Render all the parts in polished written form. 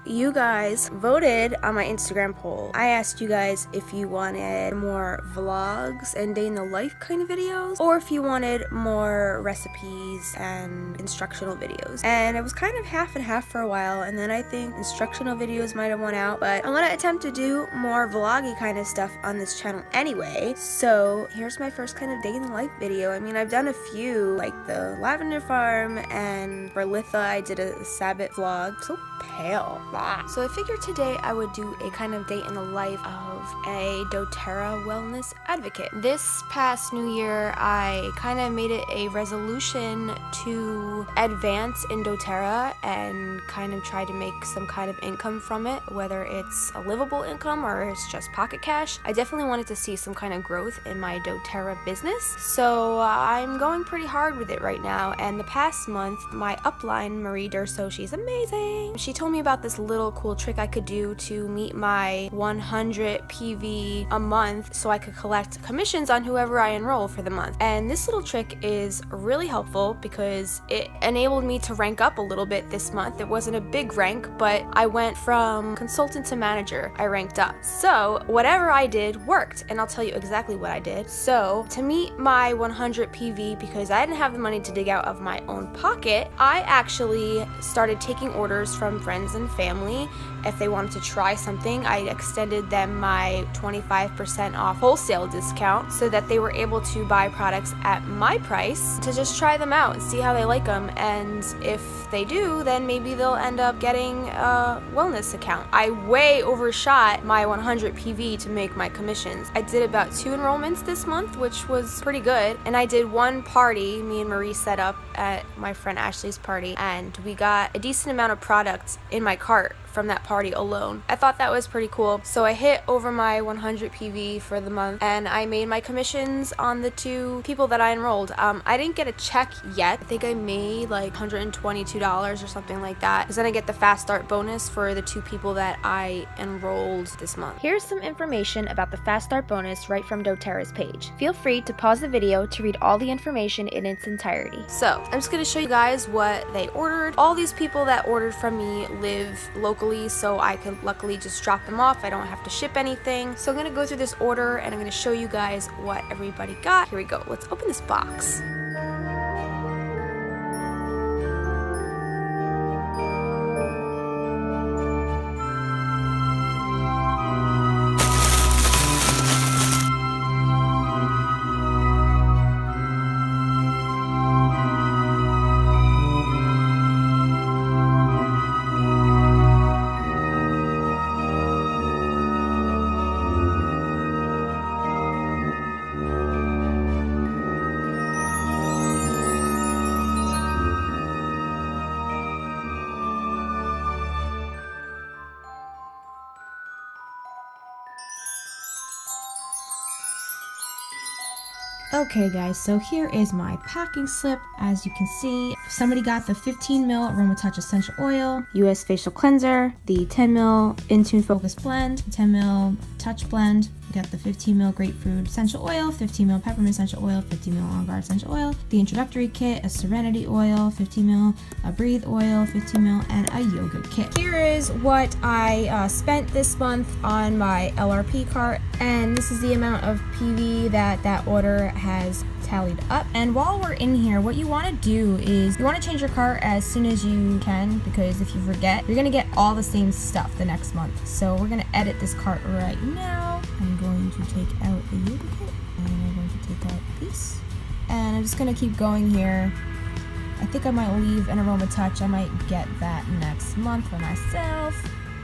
you guys voted on my Instagram poll. I asked you guys if you wanted more vlogs and day in the life kind of videos, or if you wanted more recipes and instructional videos. And it was kind of half and half for a while, and then I think instructional videos might have won out, but I'm gonna attempt to do more vloggy kind of stuff on this channel anyway. So here's my first kind of day in the life video. I mean, I've done a few, like the lavender farm, and for Litha I did a Sabbath vlog. So pale. So I figured today I would do a kind of day in the life of a doTerra wellness advocate. This past new year I kind of made it a resolution to advance in doTerra and kind of try to make some kind of income from it, whether it's a livable income or it's just pocket cash. I definitely wanted to see some kind of growth in my doTerra business, so I'm going pretty hard with it right now. And the past month my upline Marie Durso, she's amazing, she told me about this little cool trick I could do to meet my 100 PV a month so I could collect commissions on whoever I enroll for the month. And this little trick is really helpful because it enabled me to rank up a little bit this month. It wasn't a big rank, but I went from consultant to manager. I ranked up. So whatever I did worked, and I'll tell you exactly what I did. So to meet my 100 PV, because I didn't have the money to dig out of my own pocket, I actually started taking orders from friends and family. If they wanted to try something, I extended them my 25% off wholesale discount so that they were able to buy products at my price to just try them out and see how they like them. And if they do, then maybe they'll end up getting a wellness account. I way overshot my 100 PV to make my commissions. I did about 2 enrollments this month, which was pretty good. And I did one party me and Marie set up at my friend Ashley's party, and we got a decent amount of products in my cart from that party alone. I thought that was pretty cool. So I hit over my 100 PV for the month, and I made my commissions on the 2 people that I enrolled. I didn't get a check yet. I think I made like $122 or something like that, because then I get the fast start bonus for the 2 people that I enrolled this month. Here's some information about the fast start bonus right from doTerra's page. Feel free to pause the video to read all the information in its entirety. So I'm just going to show you guys what they ordered. All these people that ordered from me live locally, so I can luckily just drop them off. I don't have to ship anything. So I'm going to go through this order and I'm going to show you guys what everybody got. Here we go. Let's open this box. Okay guys, so here is my packing slip. As you can see, somebody got the 15 ml Aroma Touch Essential Oil, US Facial Cleanser, the 10 ml Intune Focus Blend, 10 ml Touch Blend. We got the 15 ml Grapefruit Essential Oil, 15 ml Peppermint Essential Oil, 15 ml On Guard Essential Oil, the Introductory Kit, a Serenity Oil, 15 ml, a Breathe Oil, 15 ml, and a Yoga Kit. Here is what I spent this month on my LRP cart, and this is the amount of PV that order has tallied up. And while we're in here, what you want to do is you want to change your cart as soon as you can, because if you forget, you're going to get all the same stuff the next month. So we're going to edit this cart right now. I'm going to take out the yoga kit, and I'm going to take out a piece, and I'm just going to keep going here. I think I might leave an Aroma Touch. I might get that next month for myself.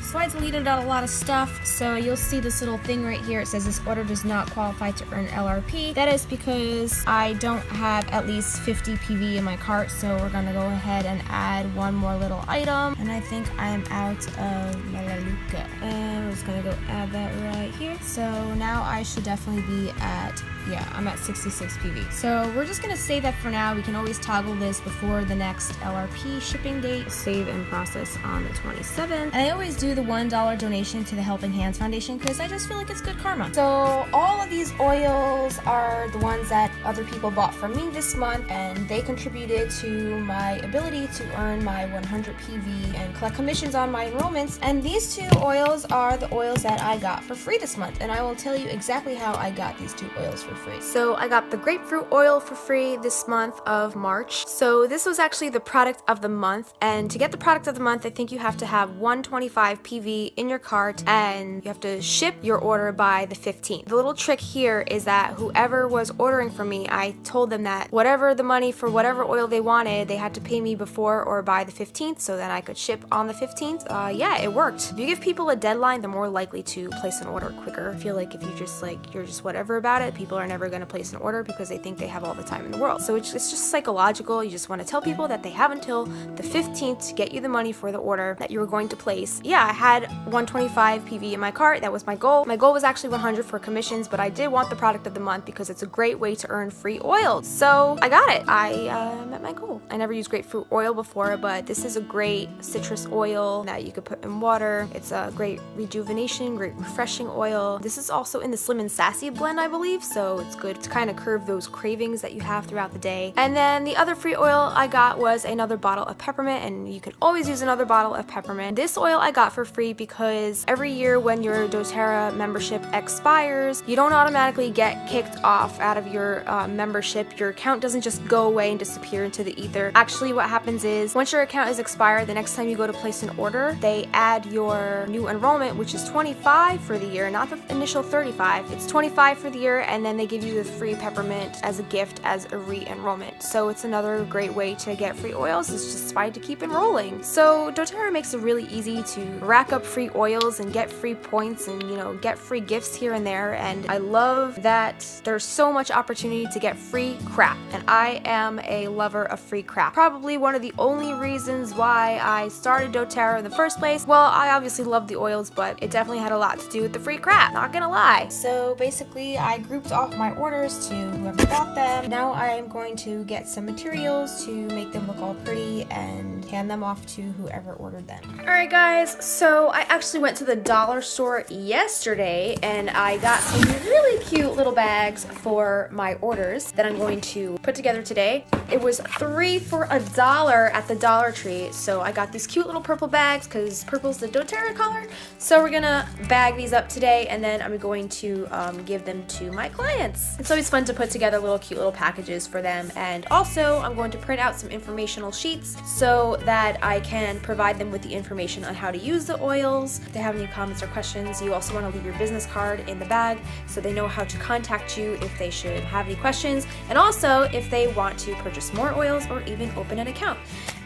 So I deleted out a lot of stuff, so you'll see this little thing right here. It says this order does not qualify to earn LRP. That is because I don't have at least 50 PV in my cart, so we're gonna go ahead and add one more little item. And I think I'm out of Melaleuca. And we're just gonna go add that right here. So now I should definitely be at Yeah, I'm at 66 PV. So we're just gonna save that for now. We can always toggle this before the next LRP shipping date. Save and process on the 27th. And I always do the $1 donation to the Helping Hands Foundation because I just feel like it's good karma. So all of these oils are the ones that other people bought from me this month, and they contributed to my ability to earn my 100 PV and collect commissions on my enrollments. And these two oils are the oils that I got for free this month, and I will tell you exactly how I got these two oils for free. So I got the grapefruit oil for free this month of March. So this was actually the product of the month, and to get the product of the month, I think you have to have 125 PV in your cart, and you have to ship your order by the 15th. The little trick here is that whoever was ordering from me, I told them that whatever the money for whatever oil they wanted, they had to pay me before or by the 15th so that I could ship on the 15th. Yeah, it worked. If you give people a deadline, they're more likely to place an order quicker. I feel like if you just you're just whatever about it, people are never going to place an order because they think they have all the time in the world. So it's just psychological. You just want to tell people that they have until the 15th to get you the money for the order that you were going to place. Yeah, I had 125 PV in my cart. That was my goal. My goal was actually 100 for commissions, but I did want the product of the month because it's a great way to earn free oils. So I got it. I met my goal. I never used grapefruit oil before, but this is a great citrus oil that you could put in water. It's a great rejuvenation, great refreshing oil. This is also in the Slim and Sassy blend, I believe, so it's good to kind of curb those cravings that you have throughout the day. And then the other free oil I got was another bottle of peppermint, and you can always use another bottle of peppermint. This oil I got for free because every year when your doTerra membership expires, you don't automatically get kicked off out of your membership. Your account doesn't just go away and disappear into the ether. Actually, what happens is once your account is expired, the next time you go to place an order, they add your new enrollment, which is 25 for the year, not the initial 35. It's 25 for the year, and then they give you the free peppermint as a gift as a re-enrollment. So it's another great way to get free oils. It's just fine to keep enrolling. So doTerra makes it really easy to rack up free oils and get free points and, you know, get free gifts here and there. And I love that there's so much opportunity to get free crap. And I am a lover of free crap. Probably one of the only reasons why I started doTerra in the first place. Well, I obviously love the oils, but it definitely had a lot to do with the free crap, not gonna lie. So basically I grouped off my orders to whoever bought them. Now I am going to get some materials to make them look all pretty and hand them off to whoever ordered them. Alright guys, so I actually went to the dollar store yesterday and I got some really cute little bags for my orders that I'm going to put together today. It was 3 for $1 at the Dollar Tree, so I got these cute little purple bags because purple's the doTerra color. So we're gonna bag these up today and then I'm going to give them to my clients. It's always fun to put together cute little packages for them, and also I'm going to print out some informational sheets so that I can provide them with the information on how to use the oils. If they have any comments or questions, you also want to leave your business card in the bag so they know how to contact you if they should have any questions, and also if they want to purchase more oils or even open an account.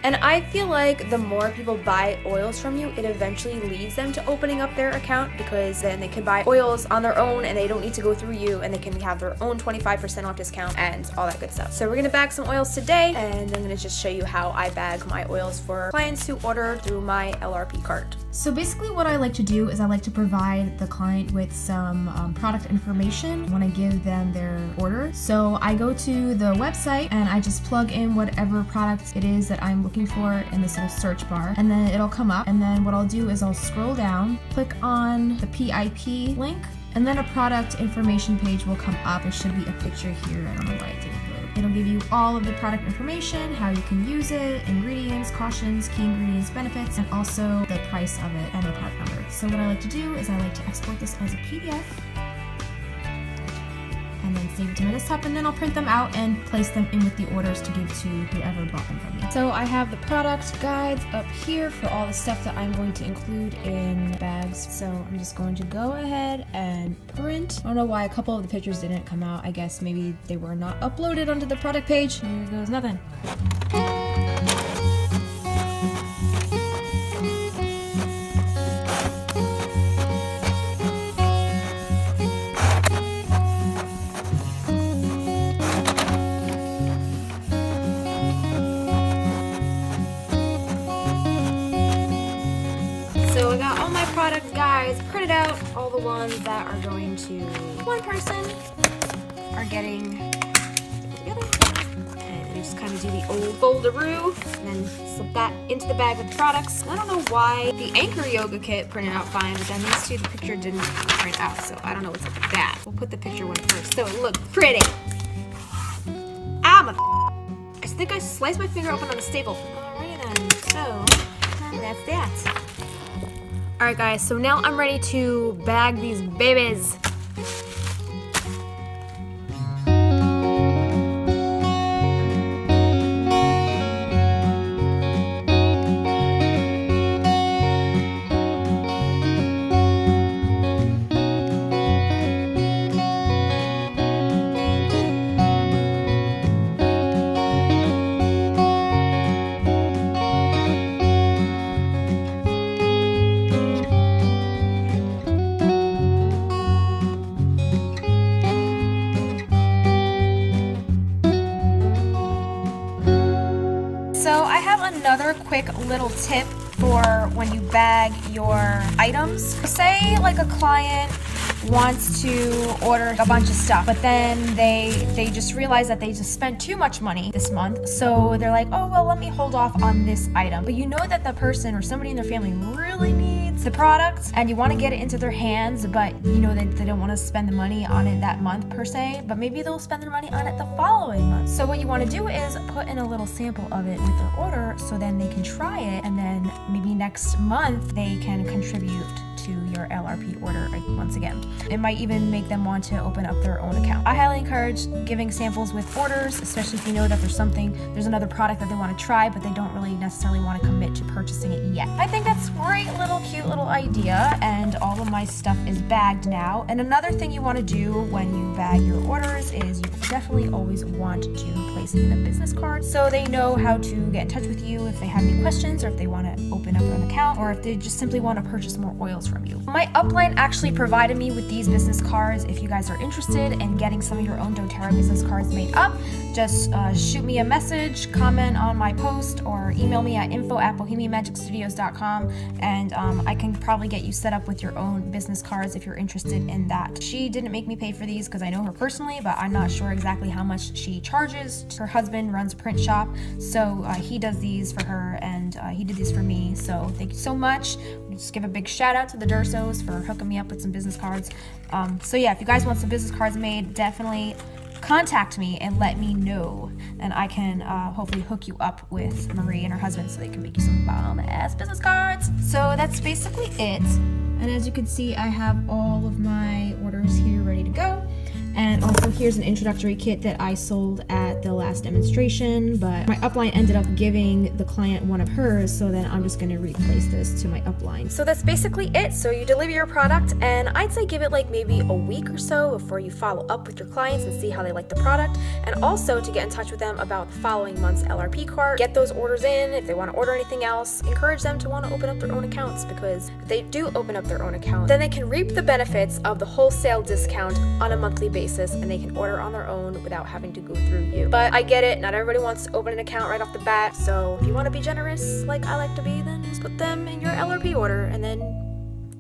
And I feel like the more people buy oils from you, it eventually leads them to opening up their account, because then they can buy oils on their own and they don't need to go through you, and they can have their own 25% off discount and all that good stuff. So we're gonna bag some oils today, and I'm gonna just show you how I bag my oils for clients who order through my LRP cart. So basically what I like to do is I like to provide the client with some product information when I give them their order. So I go to the website and I just plug in whatever product it is that I'm looking for in this little search bar, and then it'll come up, and then what I'll do is I'll scroll down, click on the PIP link, and then a product information page will come up. There should be a picture here. I don't know why it didn't load. It'll give you all of the product information, how you can use it, ingredients, cautions, key ingredients, benefits, and also the price of it and the part number. So what I like to do is I like to export this as a PDF and then save it to my desktop, and then I'll print them out and place them in with the orders to give to whoever bought them from me. So I have the product guides up here for all the stuff that I'm going to include in bags. So I'm just going to go ahead and print. I don't know why a couple of the pictures didn't come out. I guess maybe they were not uploaded onto the product page. Here goes nothing. So I got all my product guides printed out, all the ones that are going to one person. are getting together. And you just kind of do the old folderoo and then slip that into the bag with products. I don't know why the Anchor Yoga kit printed out fine, but then these two, the picture didn't print out, so I don't know what's up with that. We'll put the picture one first so it looks pretty. I think I sliced my finger open on the staple. Alrighty then, so that's that. Alright guys, so now I'm ready to bag these babies. So I have another quick little tip for when you bag your items. Say like a client wants to order a bunch of stuff, but then they just realize that they just spent too much money this month, so they're like, oh well, let me hold off on this item. But you know that the person or somebody in their family really needs the product and you want to get it into their hands, but you know that they don't want to spend the money on it that month per se, but maybe they'll spend their money on it the following month. So what you want to do is put in a little sample of it with their order so then they can try it, and then maybe next month they can contribute to your LRP order once again. It might even make them want to open up their own account. I highly encourage giving samples with orders, especially if you know that there's another product that they want to try, but they don't really necessarily want to commit to purchasing it yet. I think that's a great little cute little idea, and all of my stuff is bagged now. And another thing you want to do when you bag your orders is you definitely always want to place it in a business card so they know how to get in touch with you if they have any questions, or if they want to open up an account, or if they just simply want to purchase more oils from you. My upline actually provided me with these business cards. If you guys are interested in getting some of your own doTerra business cards made up, just shoot me a message, comment on my post, or email me at info@bohemianmagicstudios.com, and I can probably get you set up with your own business cards if you're interested in that. She didn't make me pay for these because I know her personally, but I'm not sure exactly how much she charges. Her husband runs a print shop, so he does these for her, and he did these for me, so thank you so much. Just give a big shout out to the Dursos for hooking me up with some business cards. So yeah, if you guys want some business cards made, definitely contact me and let me know, and I can hopefully hook you up with Marie and her husband so they can make you some bomb-ass business cards. So that's basically it. And as you can see, I have all of my orders here ready to go. And also here's an introductory kit that I sold at the last demonstration, but my upline ended up giving the client one of hers, so then I'm just going to replace this to my upline. So that's basically it. So you deliver your product, and I'd say give it like maybe a week or so before you follow up with your clients and see how they like the product, and also to get in touch with them about the following month's LRP cart. Get those orders in. If they want to order anything else, encourage them to want to open up their own accounts, because if they do open up their own account, then they can reap the benefits of the wholesale discount on a monthly basis, and they can order on their own without having to go through you. But I get it, not everybody wants to open an account right off the bat, so if you want to be generous like I like to be, then just put them in your LRP order, and then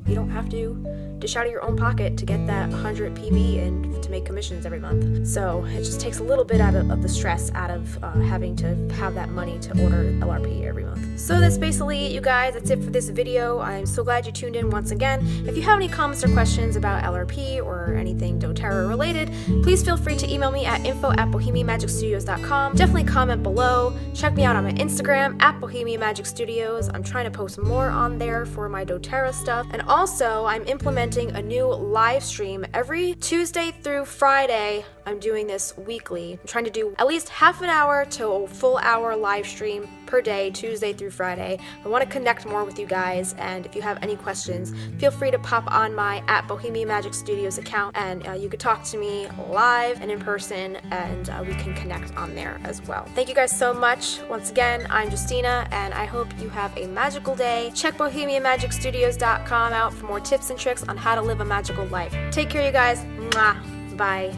you don't have to dish out of your own pocket to get that 100 PV and to make commissions every month. So it just takes a little bit out of the stress out of having to have that money to order LRP every month. So that's basically it, you guys. That's it for this video. I'm so glad you tuned in once again. If you have any comments or questions about LRP or anything doTerra related, please feel free to email me at info@bohemianmagicstudios.com. Definitely comment below. Check me out on my Instagram @bohemianmagicstudios. I'm trying to post more on there for my doTerra stuff. And also, I'm implementing a new live stream every Tuesday through Friday. I'm doing this weekly. I'm trying to do at least half an hour to a full hour live stream per day, Tuesday through Friday. I want to connect more with you guys, and if you have any questions, feel free to pop on my @BohemianMagicStudios account, and you could talk to me live and in person, and we can connect on there as well. Thank you guys so much. Once again, I'm Justina, and I hope you have a magical day. Check BohemianMagicStudios.com out for more tips and tricks on how to live a magical life. Take care, you guys. Mwah. Bye.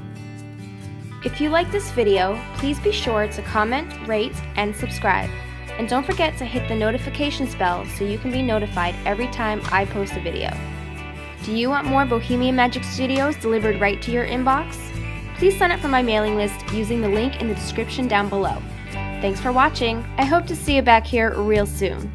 If you like this video, please be sure to comment, rate, and subscribe. And don't forget to hit the notifications bell so you can be notified every time I post a video. Do you want more Bohemian Magic Studios delivered right to your inbox? please sign up for my mailing list using the link in the description down below. Thanks for watching. I hope to see you back here real soon.